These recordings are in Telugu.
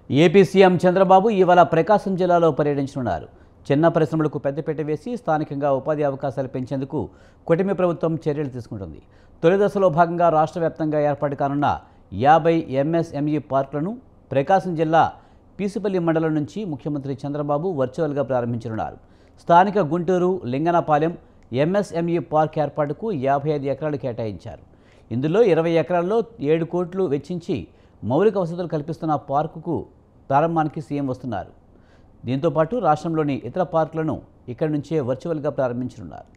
ఏపీ సీఎం చంద్రబాబు ఇవాళ ప్రకాశం జిల్లాలో పర్యటించనున్నారు. చిన్న పరిశ్రమలకు పెద్దపీట వేసి స్థానికంగా ఉపాధి అవకాశాలు పెంచేందుకు కూటమి ప్రభుత్వం చర్యలు తీసుకుంటుంది. తొలి దశలో భాగంగా రాష్ట్ర వ్యాప్తంగా ఏర్పాటు కానున్న 50 ఎంఎస్ఎంఈ పార్కులను ప్రకాశం జిల్లా పీసుపల్లి మండలం నుంచి ముఖ్యమంత్రి చంద్రబాబు వర్చువల్గా ప్రారంభించనున్నారు. స్థానిక గుంటూరు లింగనపాలెం ఎంఎస్ఎంఈ పార్క్ ఏర్పాటుకు 55 ఎకరాలు కేటాయించారు. ఇందులో 20 ఎకరాల్లో 7 కోట్లు వెచ్చించి మౌలిక వసతులు కల్పిస్తున్న పార్కుకు ప్రారంభానికి సీఎం వస్తున్నారు. దీంతోపాటు రాష్ట్రంలోని ఇతర పార్కులను ఇక్కడి నుంచే వర్చువల్గా ప్రారంభించనున్నారు.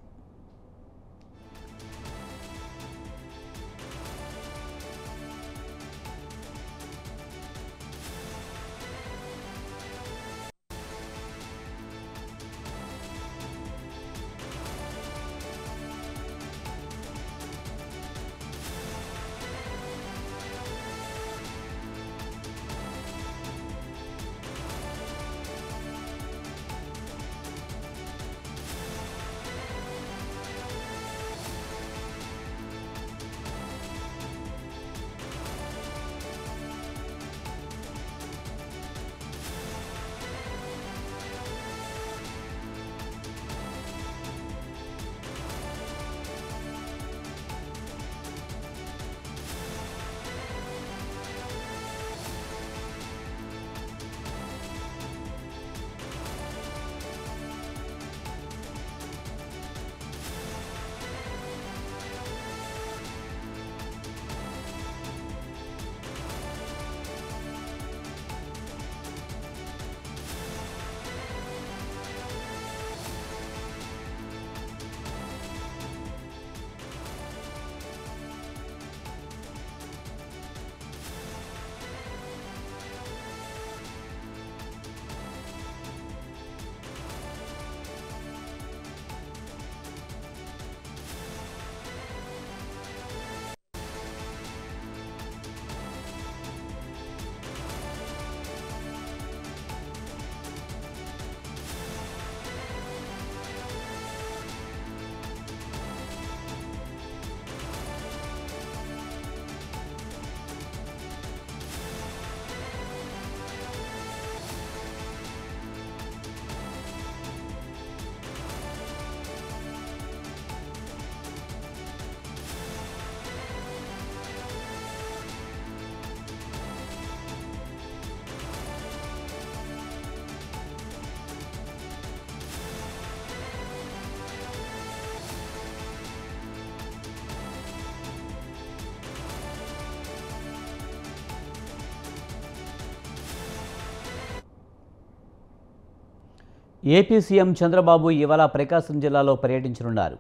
ఏపీ సీఎం చంద్రబాబు ఇవాళ ప్రకాశం జిల్లాలో పర్యటించనున్నారు.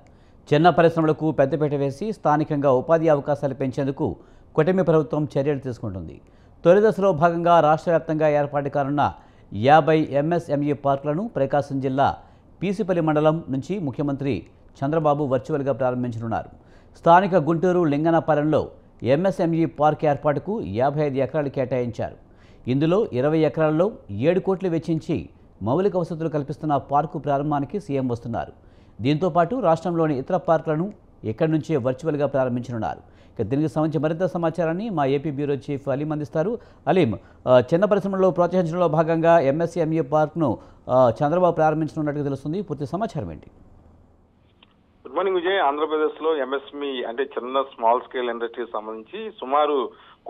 చిన్న పరిశ్రమలకు పెద్దపీట వేసి స్థానికంగా ఉపాధి అవకాశాలు పెంచేందుకు కూటమి ప్రభుత్వం చర్యలు తీసుకుంటుంది. తొలి దశలో భాగంగా రాష్ట్ర వ్యాప్తంగా ఏర్పాటు కానున్న 50 ఎంఎస్ఎంఈ పార్కులను ప్రకాశం జిల్లా పీసుపల్లి మండలం నుంచి ముఖ్యమంత్రి చంద్రబాబు వర్చువల్గా ప్రారంభించనున్నారు. స్థానిక గుంటూరు లింగనపాలెంలో ఎంఎస్ఎంఈ పార్క్ ఏర్పాటుకు 55 ఎకరాలు కేటాయించారు. ఇందులో 20 ఎకరాల్లో 7 కోట్లు వెచ్చించి మౌలిక వసతులు కల్పిస్తున్న పార్కు ప్రారంభానికి సీఎం వస్తున్నారు. దీంతోపాటు రాష్ట్రంలోని ఇతర పార్కులను ఇక్కడి నుంచే వర్చువల్గా ప్రారంభించనున్నారు. దీనికి సంబంధించి మరింత సమాచారాన్ని మా ఏపీ బ్యూరో చీఫ్ అలీం అందిస్తారు. అలీం, చిన్న పరిశ్రమలో ప్రోత్సహించడంలో భాగంగా ఎంఎస్ఎంఈ పార్క్ను చంద్రబాబు ప్రారంభించనున్నట్టుగా తెలుస్తుంది. పూర్తి సమాచారం ఏంటి? Good morning Vijay. ఆంధ్రప్రదేశ్ లో ఎంఎస్ఎంఈ అంటే చిన్న స్మాల్ స్కేల్ ఇండస్ట్రీకి సంబంధించి సుమారు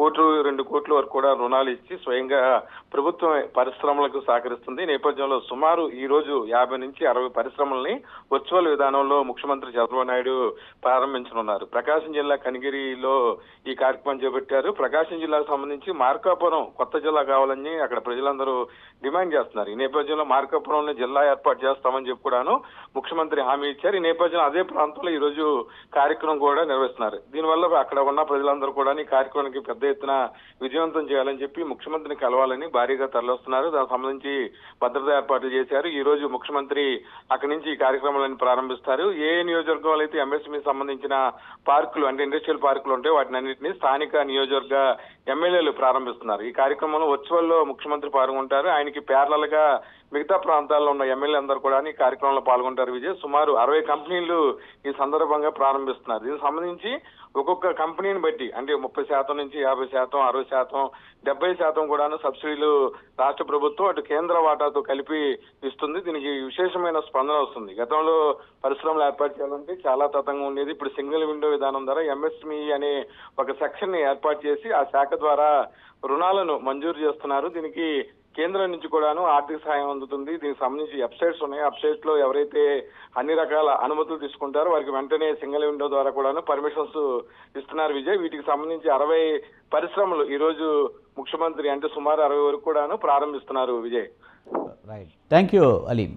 1-2 కోట్ల వరకు కూడా రుణాలు ఇచ్చి స్వయంగా ప్రభుత్వం పరిశ్రమలకు సహకరిస్తుంది. ఈ నేపథ్యంలో సుమారు ఈ రోజు 50 నుంచి 60 పరిశ్రమల్ని వర్చువల్ విధానంలో ముఖ్యమంత్రి చంద్రబాబు నాయుడు ప్రారంభించనున్నారు. ప్రకాశం జిల్లా కనిగిరిలో ఈ కార్యక్రమం చేపట్టారు. ప్రకాశం జిల్లాకు సంబంధించి మార్కాపురం కొత్త జిల్లా కావాలని అక్కడ ప్రజలందరూ డిమాండ్ చేస్తున్నారు. ఈ నేపథ్యంలో మార్కాపురంలో జిల్లా ఏర్పాటు చేస్తామని చెప్పి కూడాను ముఖ్యమంత్రి హామీ ఇచ్చారు. ఈ నేపథ్యంలో అదే ప్రాంతంలో ఈ రోజు కార్యక్రమం కూడా నిర్వహిస్తున్నారు. దీనివల్ల అక్కడ ఉన్న ప్రజలందరూ కూడా ఈ కార్యక్రమానికి పెద్ద ఎత్తున విజయవంతం చేయాలని చెప్పి ముఖ్యమంత్రిని కలవాలని భారీగా తరలిస్తున్నారు. దానికి సంబంధించి భద్రతా ఏర్పాట్లు చేశారు. ఈ రోజు ముఖ్యమంత్రి అక్కడి నుంచి ఈ కార్యక్రమాలను ప్రారంభిస్తారు. ఏ నియోజకవర్గాలు అయితే ఎంఎస్ఎంఈ సంబంధించిన పార్కులు అంటే ఇండస్ట్రియల్ పార్కులు ఉంటాయి వాటిని అన్నింటినీ స్థానిక నియోజకవర్గ ఎమ్మెల్యేలు ప్రారంభిస్తున్నారు. ఈ కార్యక్రమంలో వర్చువల్ లో ముఖ్యమంత్రి పాల్గొంటారు. ఆయనకి ప్యారలల్ గా మిగతా ప్రాంతాల్లో ఉన్న ఎమ్మెల్యే అందరూ కూడా ఈ కార్యక్రమంలో పాల్గొంటారు విజయ్. సుమారు 60 కంపెనీలు ఈ సందర్భంగా ప్రారంభిస్తున్నారు. దీనికి సంబంధించి ఒక్కొక్క కంపెనీని బట్టి అంటే 30% నుంచి 50%, 60%, 70% కూడాను సబ్సిడీలు రాష్ట్ర ప్రభుత్వం అటు కేంద్ర వాటాతో కలిపి ఇస్తుంది. దీనికి విశేషమైన స్పందన వస్తుంది. గతంలో పరిశ్రమలు ఏర్పాటు చేయాలంటే చాలా తతంగా ఉండేది. ఇప్పుడు సింగిల్ విండో విధానం ద్వారా ఎంఎస్ఎంఈ అనే ఒక సెక్షన్ ని ఏర్పాటు చేసి ఆ శాఖ ద్వారా రుణాలను మంజూరు చేస్తున్నారు. దీనికి కేంద్రం నుంచి కూడాను ఆర్థిక సహాయం అందుతుంది. దీనికి సంబంధించి వెబ్సైట్స్ ఉన్నాయి. వెబ్సైట్ లో ఎవరైతే అన్ని రకాల అనుమతులు తీసుకుంటారో వారికి వెంటనే సింగిల్ విండో ద్వారా కూడాను పర్మిషన్స్ ఇస్తున్నారు విజయ్. వీటికి సంబంధించి 60 పరిశ్రమలు ఈ రోజు ముఖ్యమంత్రి అంటే సుమారు 60 వరకు కూడాను ప్రారంభిస్తున్నారు Vijay. Right, thank you Aleem.